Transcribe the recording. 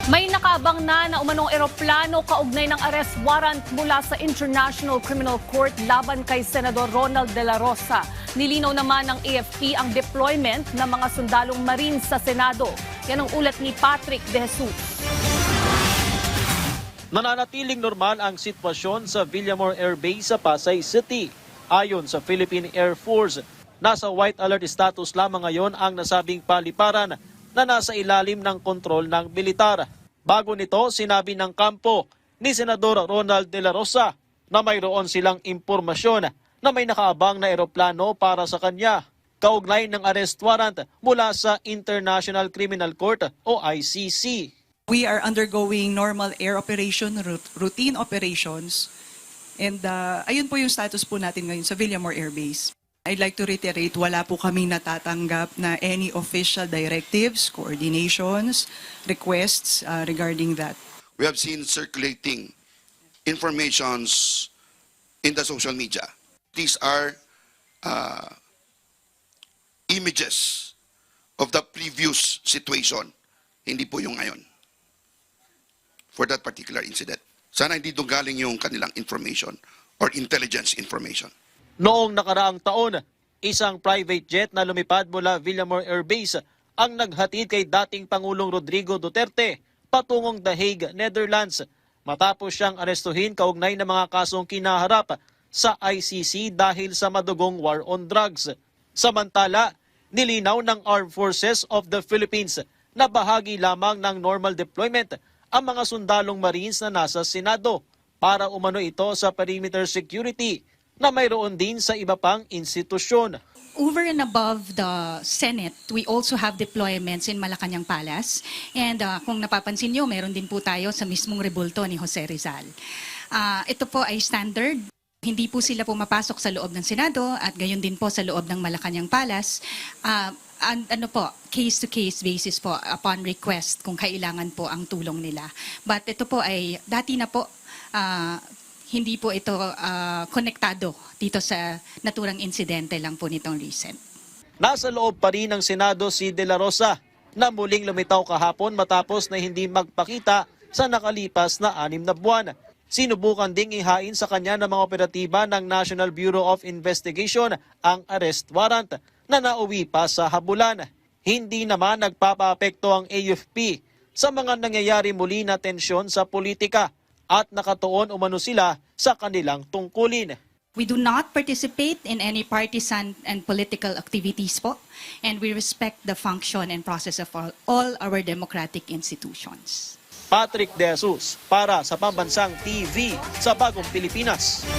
May nakaabang na umanong eroplano kaugnay ng arrest warrant mula sa International Criminal Court laban kay Senador Ronald De La Rosa. Nilinaw naman ng AFP ang deployment ng mga sundalong Marines sa Senado. Yan ang ulat ni Patrick De Jesus. Nananatiling normal ang sitwasyon sa Villamor Air Base sa Pasay City. Ayon sa Philippine Air Force, nasa white alert status lamang ngayon ang nasabing paliparan na nasa ilalim ng kontrol ng militar. Bago nito, sinabi ng kampo ni Senador Ronald De La Rosa na mayroon silang impormasyon na may nakaabang na eroplano para sa kanya, kaugnay ng arrest warrant mula sa International Criminal Court o ICC. We are undergoing normal air operation, routine operations, and ayun po yung status po natin ngayon sa Villamor Air Base. I'd like to reiterate, wala po kaming natatanggap na any official directives, coordinations, requests regarding that. We have seen circulating informations in the social media. These are images of the previous situation, hindi po yung ngayon, for that particular incident. Sana hindi doon galing yung kanilang information or intelligence information. Noong nakaraang taon, isang private jet na lumipad mula Villamor Air Base ang naghatid kay dating Pangulong Rodrigo Duterte patungong The Hague, Netherlands, matapos siyang arestuhin kaugnay ng mga kasong kinaharap sa ICC dahil sa madugong war on drugs. Samantala, nilinaw ng Armed Forces of the Philippines na bahagi lamang ng normal deployment ang mga sundalong Marines na nasa Senado para umano ito sa perimeter security na mayroon din sa iba pang institusyon. Over and above the Senate, we also have deployments in Malacanang Palace. And kung napapansin nyo, meron din po tayo sa mismong rebulto ni Jose Rizal. Ito po ay standard. Hindi po sila pumapasok sa loob ng Senado at gayon din po sa loob ng Malacanang Palace. Case-to-case basis po upon request kung kailangan po ang tulong nila. But ito po ay dati na po, hindi po ito konektado dito sa naturang insidente lang po nitong recent. Nasa loob pa rin ng Senado si De La Rosa na muling lumitaw kahapon matapos na hindi magpakita sa nakalipas na 6 na buwan. Sinubukan ding ihain sa kanya ng mga operatiba ng National Bureau of Investigation ang arrest warrant na nauwi pa sa habulan. Hindi naman nagpapaapekto ang AFP sa mga nangyayari muli na tensyon sa politika at nakatuon umano sila sa kanilang tungkulin. We do not participate in any partisan and political activities po, and we respect the function and process of all our democratic institutions. Patrick De Jesus para sa Pambansang TV sa Bagong Pilipinas.